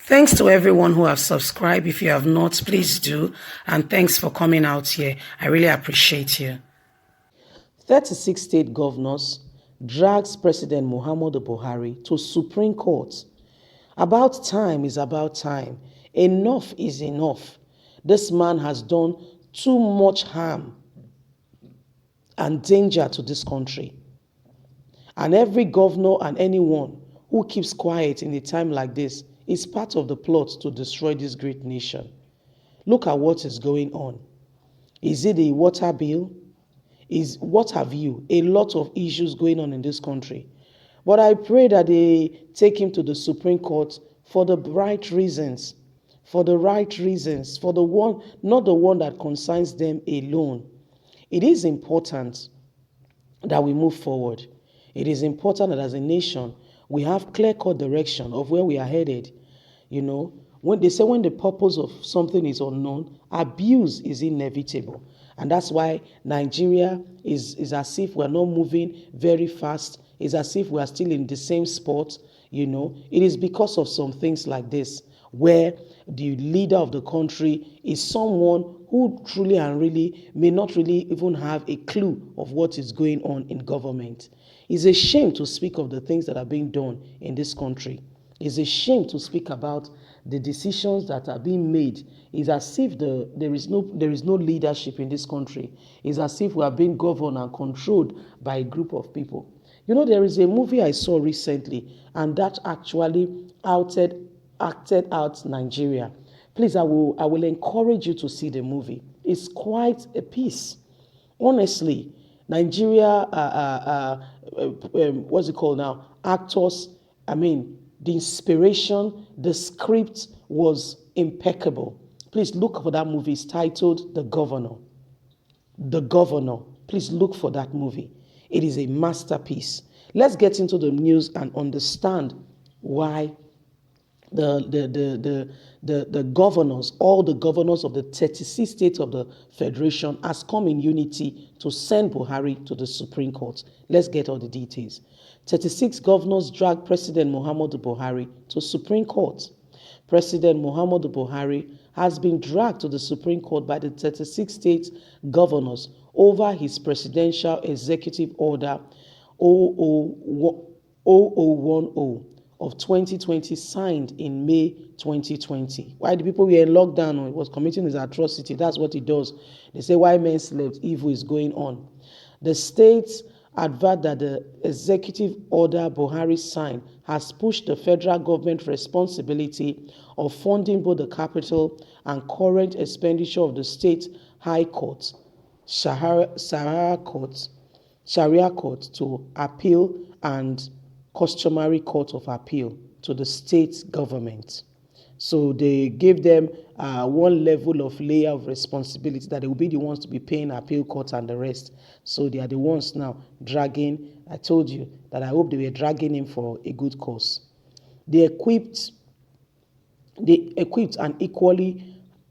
Thanks to everyone who have subscribed. If you have not, please do. And thanks for coming out here. I really appreciate you. 36 state governors drags President Muhammadu Buhari to Supreme Court. About time is about time. Enough is enough. This man has done too much harm and danger to this country. And every governor and anyone who keeps quiet in a time like this is part of the plot to destroy this great nation. Look at what is going on. Is it the water bill? What have you? A lot of issues going on in this country. But I pray that they take him to the Supreme Court for the right reasons. For the right reasons. For the one, not the one that concerns them alone. It is important that we move forward. It is important that as a nation, we have clear-cut direction of where we are headed. You know, when they say when the purpose of something is unknown, abuse is inevitable. And that's why Nigeria is as if we're not moving very fast. It's as if we are still in the same spot. You know, it is because of some things like this, where the leader of the country is someone who truly and really may not really even have a clue of what is going on in government. It's a shame to speak of the things that are being done in this country. It's a shame to speak about the decisions that are being made. It's as if there is no leadership in this country. It's as if we are being governed and controlled by a group of people. You know, there is a movie I saw recently, and that actually acted out Nigeria. Please, I will encourage you to see the movie. It's quite a piece. Honestly, Nigeria, what's it called now? Actors, the inspiration, the script was impeccable. Please look for that movie. It's titled The Governor. The Governor. Please look for that movie. It is a masterpiece. Let's get into the news and understand why the governors, all the governors of the 36 states of the Federation has come in unity to send Buhari to the Supreme Court. Let's get all the details. 36 governors drag President Muhammadu Buhari to Supreme Court. President Muhammadu Buhari has been dragged to the Supreme Court by the 36 state governors over his presidential executive order 0010 of 2020 signed in May 2020. Why the people were in lockdown or was committing his atrocity? That's what he does. They say why men slept, evil is going on. The states advert that the executive order Buhari signed has pushed the federal government responsibility of funding both the capital and current expenditure of the state high courts, Sharia courts, to appeal and customary court of appeal to the state government. So they gave them one level of layer of responsibility that they will be the ones to be paying appeal court and the rest. So they are the ones now dragging. I told you that I hope they were dragging him for a good cause. They equipped and equally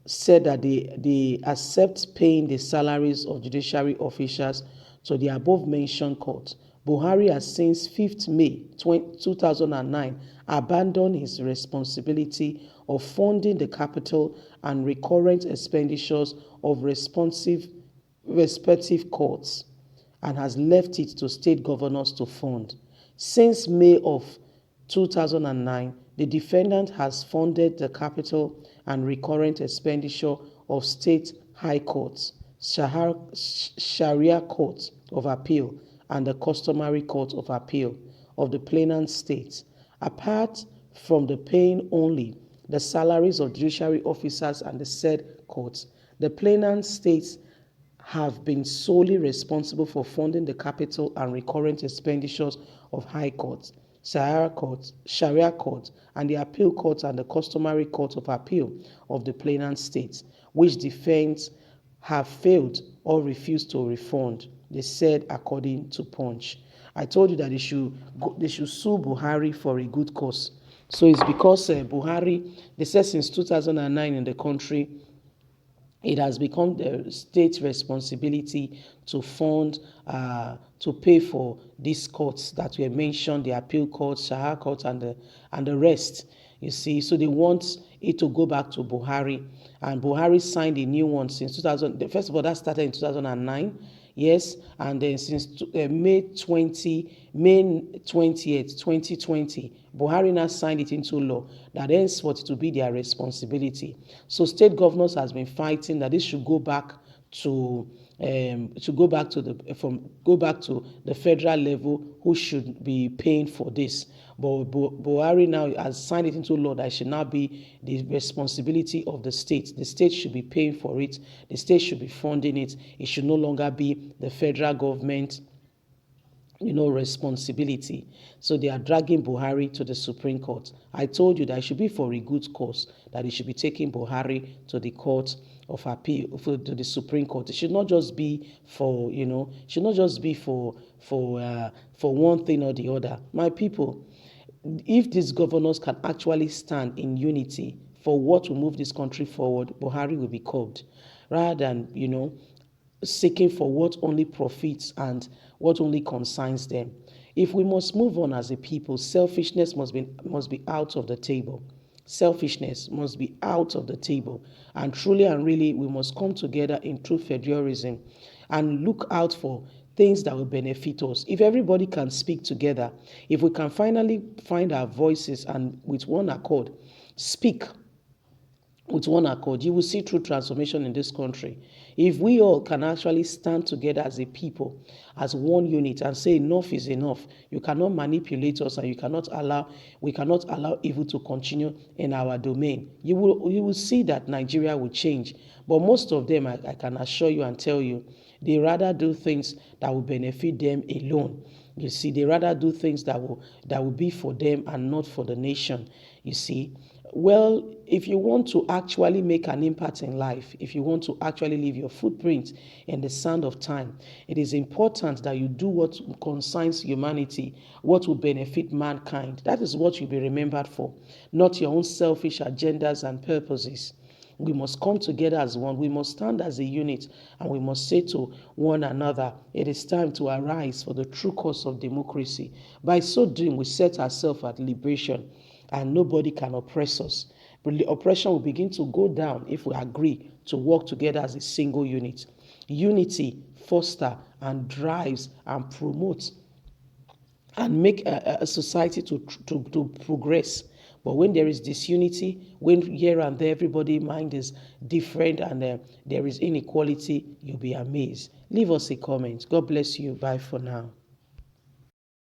said that they accept paying the salaries of judiciary officials to the above-mentioned court. Buhari has since 5th May 2009 abandoned his responsibility of funding the capital and recurrent expenditures of respective courts and has left it to state governors to fund. Since May of 2009, the defendant has funded the capital and recurrent expenditure of state high courts, Sharia courts of appeal, and the customary court of appeal of the plaintiff states. Apart from the paying only the salaries of judiciary officers and the said courts, the plaintiff states have been solely responsible for funding the capital and recurrent expenditures of high courts, Sharia courts, and the appeal courts and the customary court of appeal of the plaintiff states, which defendants have failed or refused to refund. They said, according to Punch. I told you that they should sue Buhari for a good cause. So it's because Buhari, they said since 2009 in the country, it has become the state's responsibility to fund, to pay for these courts that were mentioned, the appeal courts, Shahar courts, and the rest. You see, so they want it to go back to Buhari. And Buhari signed a new one since 2000. First of all, that started in 2009. Yes, and then since May 20th, 2020, Buhari now signed it into law that henceforth it will be their responsibility. So state governors has been fighting that this should go back to go back to the federal level, who should be paying for this. But Buhari now has signed it into law that it should now be the responsibility of the state. The state should be paying for it. The state should be funding it. It should no longer be the federal government responsibility. So they are dragging Buhari to the Supreme Court. I told you that it should be for a good cause, that it should be taking Buhari to the Court of Appeal, to the Supreme Court. It should not just be for, should not just be for one thing or the other. My people, if these governors can actually stand in unity for what will move this country forward, Buhari will be curbed, rather than, seeking for what only profits and what only concerns them. If we must move on as a people, selfishness must be out of the table. Selfishness must be out of the table. And truly and really, we must come together in true federalism and look out for things that will benefit us. If everybody can speak together, if we can finally find our voices and with one accord, speak with one accord, you will see true transformation in this country. If we all can actually stand together as a people, as one unit, and say enough is enough, you cannot manipulate us, and we cannot allow evil to continue in our domain. You will see that Nigeria will change. But most of them, I can assure you and tell you, they rather do things that will benefit them alone. You see, they rather do things that will be for them and not for the nation. You see, well, if you want to actually make an impact in life, if you want to actually leave your footprint in the sand of time, it is important that you do what concerns humanity, what will benefit mankind. That is what you'll be remembered for, not your own selfish agendas and purposes. We must come together as one. We must stand as a unit, and we must say to one another, it is time to arise for the true cause of democracy. By so doing, we set ourselves at liberation, and nobody can oppress us. But the oppression will begin to go down if we agree to work together as a single unit. Unity fosters and drives and promotes and make a society to progress. But when there is disunity, when here and there everybody's mind is different and there is inequality, you'll be amazed. Leave us a comment. God bless you. Bye for now.